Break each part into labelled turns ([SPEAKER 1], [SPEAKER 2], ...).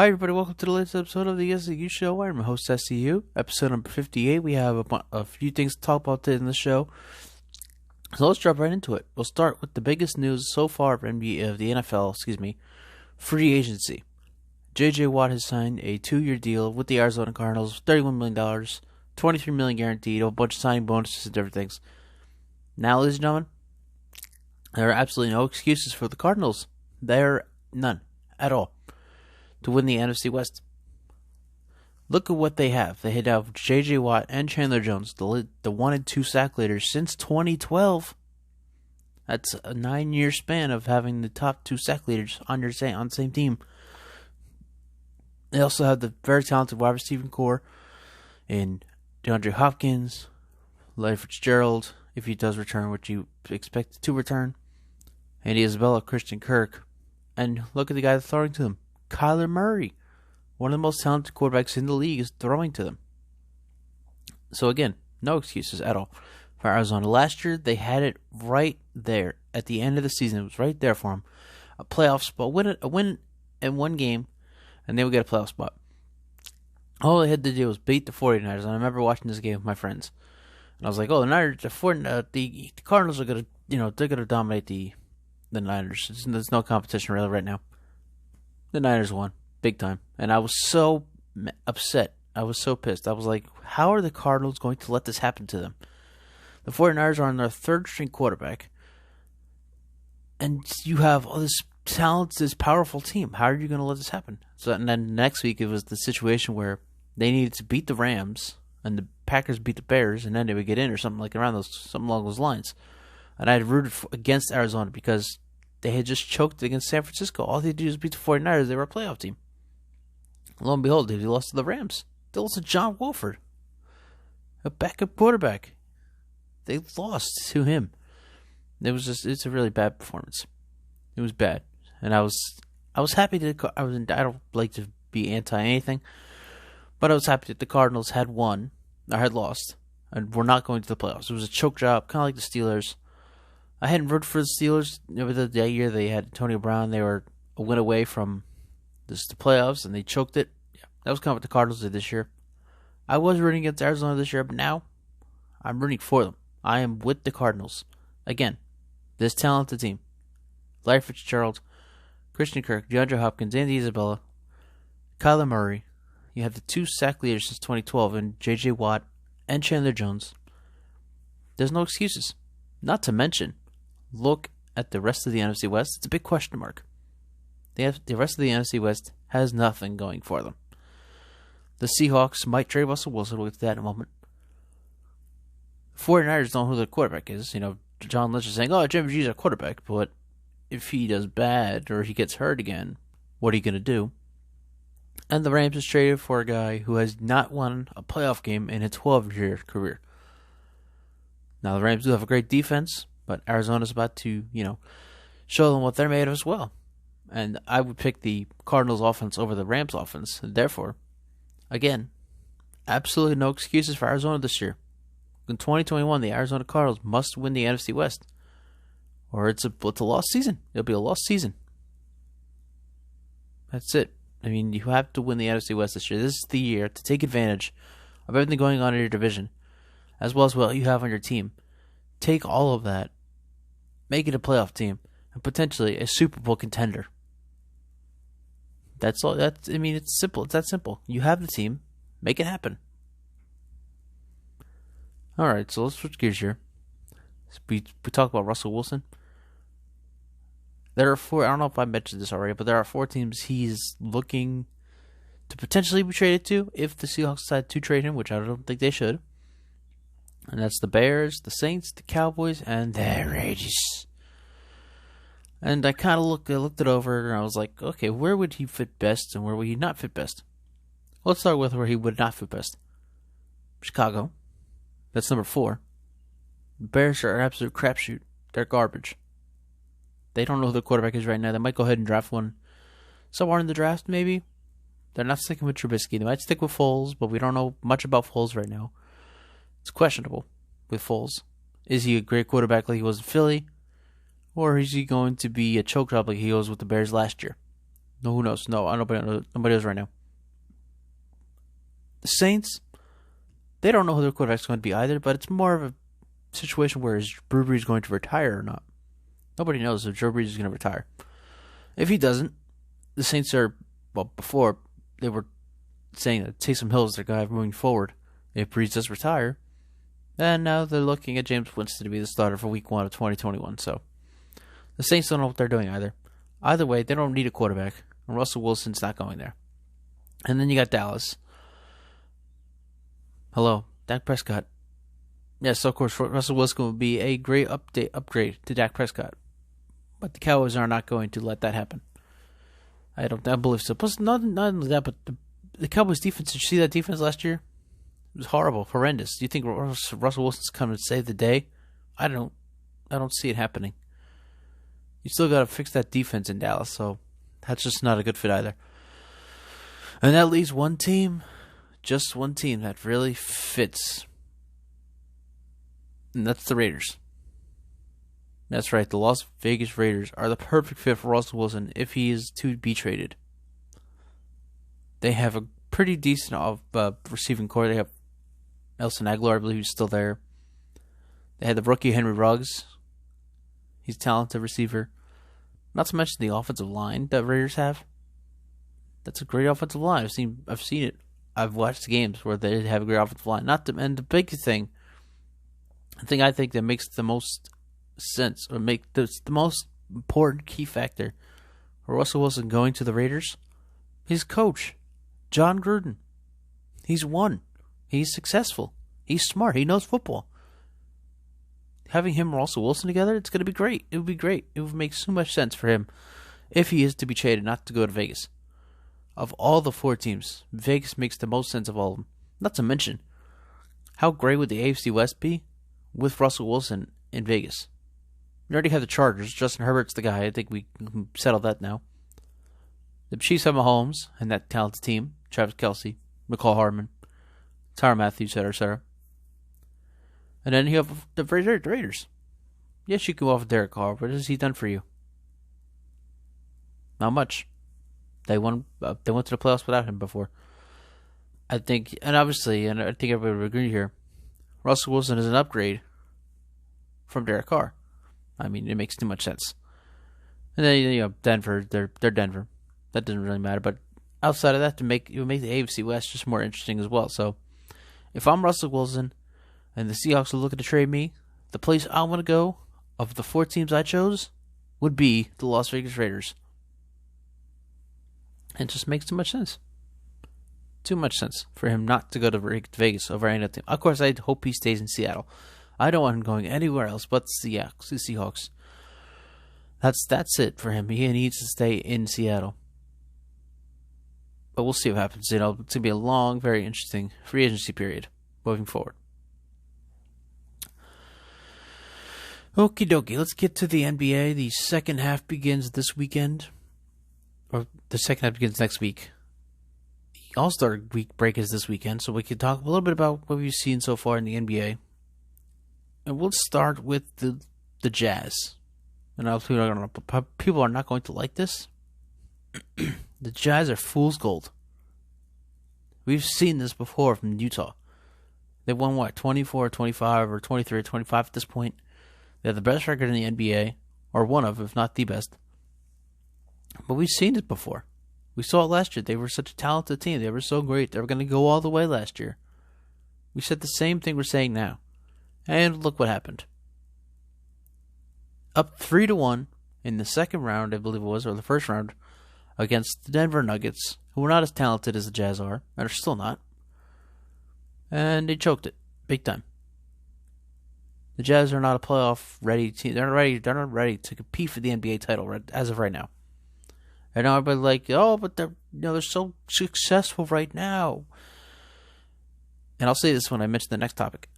[SPEAKER 1] Hi, everybody. Welcome to the latest episode of the SCU show. I'm your host, SCU. Episode number 58. We have a few things to talk about in the show. So let's jump right into it. We'll start with the biggest news so far of the NFL, free agency. J.J. Watt has signed a 2-year deal with the Arizona Cardinals, $31 million, $23 million guaranteed, a bunch of signing bonuses and different things. Now, ladies and gentlemen, there are absolutely no excuses for the Cardinals. There are none at all to win the NFC West. Look at what they have. They have J.J. Watt and Chandler Jones, the 1 and 2 sack leaders since 2012. That's a 9-year span of having the top 2 sack leaders on the same team. They also have the very talented wide receiver core in DeAndre Hopkins, Larry Fitzgerald, if he does return, which you expect to return, and Isabella, Christian Kirk. And look at the guy that's throwing to them. Kyler Murray, one of the most talented quarterbacks in the league, is throwing to them. So again, no excuses at all for Arizona. Last year, they had it right there at the end of the season. It was right there for them. A playoff spot, a win in one game, and they would get a playoff spot. All they had to do was beat the 49ers. And I remember watching this game with my friends, and I was like, "Oh, the Cardinals are gonna, they're gonna dominate the Niners. There's no competition really right now." The Niners won, big time. And I was so upset. I was so pissed. I was like, how are the Cardinals going to let this happen to them? The 49ers are on their third-string quarterback. And you have all this talent, this powerful team. How are you going to let this happen? So, and then next week, it was the situation where they needed to beat the Rams, and the Packers beat the Bears, and then they would get in, or something along those lines. And I had rooted against Arizona because they had just choked against San Francisco. All they had to do was beat the 49ers. They were a playoff team. Lo and behold, they lost to the Rams. They lost to John Wolford, a backup quarterback. They lost to him. It's a really bad performance. It was bad. And I was happy that I don't like to be anti-anything, but I was happy that the Cardinals had won, or had lost, and were not going to the playoffs. It was a choke job, kind of like the Steelers. I hadn't rooted for the Steelers. That year they had Antonio Brown. They were a win away from the playoffs, and they choked it. Yeah, that was kind of what the Cardinals did this year. I was rooting against Arizona this year, but now I'm rooting for them. I am with the Cardinals. Again, this talented team. Larry Fitzgerald, Christian Kirk, DeAndre Hopkins, Andy Isabella, Kyler Murray. You have the 2 sack leaders since 2012, and J.J. Watt and Chandler Jones. There's no excuses. Not to mention, look at the rest of the NFC West. It's a big question mark. The rest of the NFC West has nothing going for them. The Seahawks might trade Russell Wilson. We'll get to that in a moment. The 49ers don't know who their quarterback is. John Lynch is saying, "Oh, Jimmy G's our quarterback," but if he does bad or he gets hurt again, what are you going to do? And the Rams is traded for a guy who has not won a playoff game in a 12-year career. Now, the Rams do have a great defense, but Arizona's about to, show them what they're made of as well. And I would pick the Cardinals offense over the Rams offense. And therefore, again, absolutely no excuses for Arizona this year. In 2021, the Arizona Cardinals must win the NFC West, or it's a lost season. It'll be a lost season. That's it. I mean, you have to win the NFC West this year. This is the year to take advantage of everything going on in your division, as well as what you have on your team. Take all of that, make it a playoff team, and potentially a Super Bowl contender. That's all. It's simple. It's that simple. You have the team, make it happen. All right, so let's switch gears here. We talk about Russell Wilson. There are 4. I don't know if I mentioned this already, but there are 4 teams he's looking to potentially be traded to if the Seahawks decide to trade him, which I don't think they should. And that's the Bears, the Saints, the Cowboys, and the Raiders. And I kind of looked it over, and I was like, okay, where would he fit best, and where would he not fit best? Let's start with where he would not fit best. Chicago. That's number 4. The Bears are an absolute crapshoot. They're garbage. They don't know who the quarterback is right now. They might go ahead and draft one somewhere in the draft, maybe. They're not sticking with Trubisky. They might stick with Foles, but we don't know much about Foles right now. It's questionable with Foles. Is he a great quarterback like he was in Philly? Or is he going to be a choke job like he was with the Bears last year? No, who knows? No, nobody knows right now. The Saints, they don't know who their quarterback's going to be either, but it's more of a situation where is Drew Brees going to retire or not? Nobody knows if Drew Brees is going to retire. If he doesn't, the Saints are, well, before they were saying that Taysom Hill is their guy moving forward. If Brees does retire, then now they're looking at James Winston to be the starter for Week 1 of 2021. So the Saints don't know what they're doing either. Either way, they don't need a quarterback, and Russell Wilson's not going there. And then you got Dallas. Hello, Dak Prescott. Yes, of course, Russell Wilson will be a great upgrade to Dak Prescott. But the Cowboys are not going to let that happen. I believe so. Plus, not only that, but the Cowboys defense, did you see that defense last year? It was horrible, horrendous. Do you think Russell Wilson's coming to save the day? I don't see it happening. You still got to fix that defense in Dallas, so that's just not a good fit either. And that leaves one team, just one team that really fits. And that's the Raiders. That's right, the Las Vegas Raiders are the perfect fit for Russell Wilson if he is to be traded. They have a pretty decent receiving core. They have Nelson Aguilar, I believe he's still there. They had the rookie Henry Ruggs. He's a talented receiver. Not to mention the offensive line that Raiders have. That's a great offensive line. I've seen it. I've watched games where they have a great offensive line. And the big thing, I think that makes the most sense, or make the most important key factor for Russell Wilson going to the Raiders, his coach, John Gruden. He's won. He's successful. He's smart. He knows football. Having him and Russell Wilson together, it's going to be great. It would be great. It would make so much sense for him if he is to be traded, not to go to Vegas. Of all the 4 teams, Vegas makes the most sense of all of them. Not to mention, how great would the AFC West be with Russell Wilson in Vegas? We already have the Chargers. Justin Herbert's the guy. I think we can settle that now. The Chiefs have Mahomes and that talented team. Travis Kelce, McCall Hardman, Tyrann Mathieu, etc. And then you have the Raiders. Yes, you can go off Derek Carr. What has he done for you? Not much. They went to the playoffs without him before. I think, and obviously, and I think everybody would agree here, Russell Wilson is an upgrade from Derek Carr. I mean, it makes too much sense. And then Denver, they're Denver. That doesn't really matter. But outside of that, it would make the AFC West just more interesting as well. So, if I'm Russell Wilson and the Seahawks are looking to trade me, the place I want to go of the 4 teams I chose would be the Las Vegas Raiders. It just makes too much sense. Too much sense for him not to go to Vegas over any other team. Of course, I hope he stays in Seattle. I don't want him going anywhere else but the Seahawks. That's it for him. He needs to stay in Seattle. But we'll see what happens. It's going to be a long, very interesting free agency period moving forward. Okie dokie, let's get to the NBA. The second half begins this weekend. Or the second half begins next week. The All-Star week break is this weekend, so we can talk a little bit about what we've seen so far in the NBA. And we'll start with the Jazz. And people are not going to like this. The Jazz are fool's gold. We've seen this before from Utah. They won, 24, 25, or 23, 25 at this point. They have the best record in the NBA, or one of, if not the best. But we've seen it before. We saw it last year. They were such a talented team. They were so great. They were going to go all the way last year. We said the same thing we're saying now. And look what happened. Up 3-1 in the second round, I believe it was, or the first round, against the Denver Nuggets, who were not as talented as the Jazz are, and are still not. And they choked it, big time. The Jazz are not a playoff-ready team. They're not ready to compete for the NBA title as of right now. And now everybody's like, oh, but they're so successful right now. And I'll say this when I mention the next topic.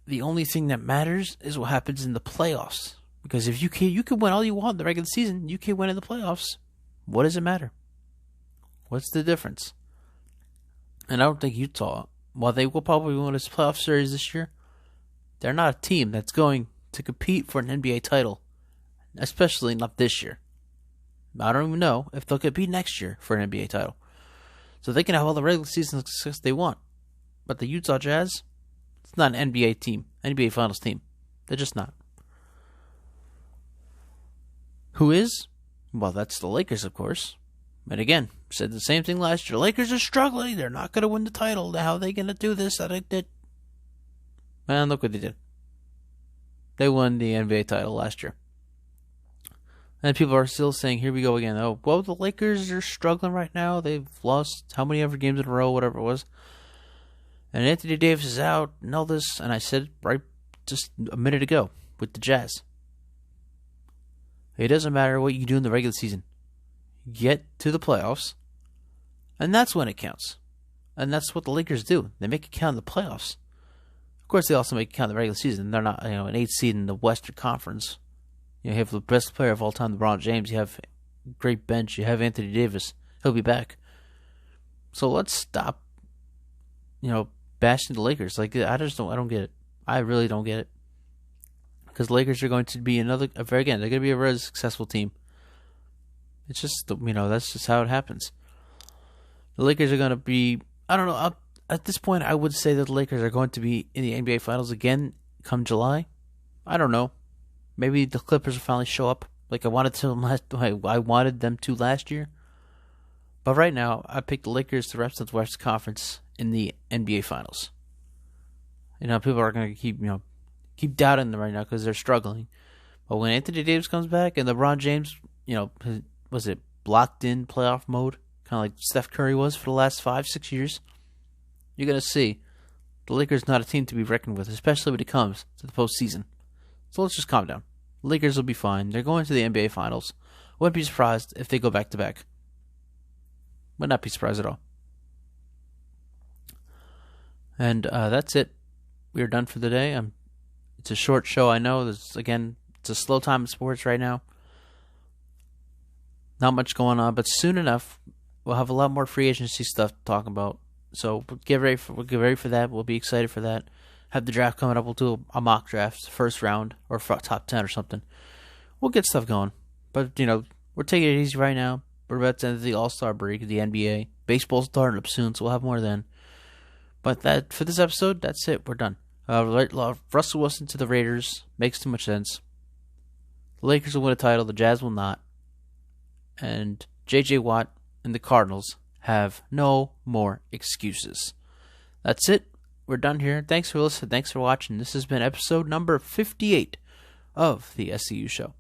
[SPEAKER 1] The only thing that matters is what happens in the playoffs. Because if you can win all you want in the regular season, you can win in the playoffs. What does it matter? What's the difference? And I don't think Utah, while they will probably win this playoff series this year, they're not a team that's going to compete for an NBA title. Especially not this year. I don't even know if they'll compete next year for an NBA title. So they can have all the regular season success they want. But the Utah Jazz, it's not an NBA team, NBA Finals team. They're just not. Who is? Well, that's the Lakers, of course. And again, said the same thing last year. Lakers are struggling. They're not going to win the title. How are they going to do this? Man, look what they did. They won the NBA title last year. And people are still saying, here we go again. Oh, well, the Lakers are struggling right now. They've lost how many ever games in a row, whatever it was. And Anthony Davis is out and all this. And I said right just a minute ago with the Jazz. It doesn't matter what you do in the regular season. Get to the playoffs. And that's when it counts. And that's what the Lakers do. They make it count in the playoffs. Of course, they also make it count in the regular season. They're not, an 8th seed in the Western Conference. You have the best player of all time, LeBron James. You have a great bench. You have Anthony Davis. He'll be back. So let's stop, bashing the Lakers. Like, I don't get it. I really don't get it. Because the Lakers are going to be they're going to be a very successful team. It's just, that's just how it happens. The Lakers are going to be, I don't know, at this point, I would say that the Lakers are going to be in the NBA Finals again come July. I don't know. Maybe the Clippers will finally show up like I wanted them to last year. But right now, I picked the Lakers to represent the Western Conference in the NBA Finals. People are going to keep doubting them right now because they're struggling. But when Anthony Davis comes back and LeBron James, was it blocked in playoff mode, kind of like Steph Curry was for the last 5-6 years, you're going to see the Lakers not a team to be reckoned with, especially when it comes to the postseason. So let's just calm down. The Lakers will be fine. They're going to the NBA Finals. Wouldn't be surprised if they go back-to-back. Would not be surprised at all. And that's it. We are done for the day. It's a short show, I know. It's a slow time in sports right now. Not much going on, but soon enough, we'll have a lot more free agency stuff to talk about. So we'll get ready for that. We'll be excited for that. Have the draft coming up. We'll do a mock draft, first round, or top 10 or something. We'll get stuff going. But, we're taking it easy right now. We're about to enter the All-Star break of the NBA. Baseball's starting up soon, so we'll have more then. But for this episode, that's it. We're done. Russell Wilson to the Raiders makes too much sense. The Lakers will win a title. The Jazz will not. And J.J. Watt and the Cardinals have no more excuses. That's it. We're done here. Thanks for listening. Thanks for watching. This has been episode number 58 of the SCU Show.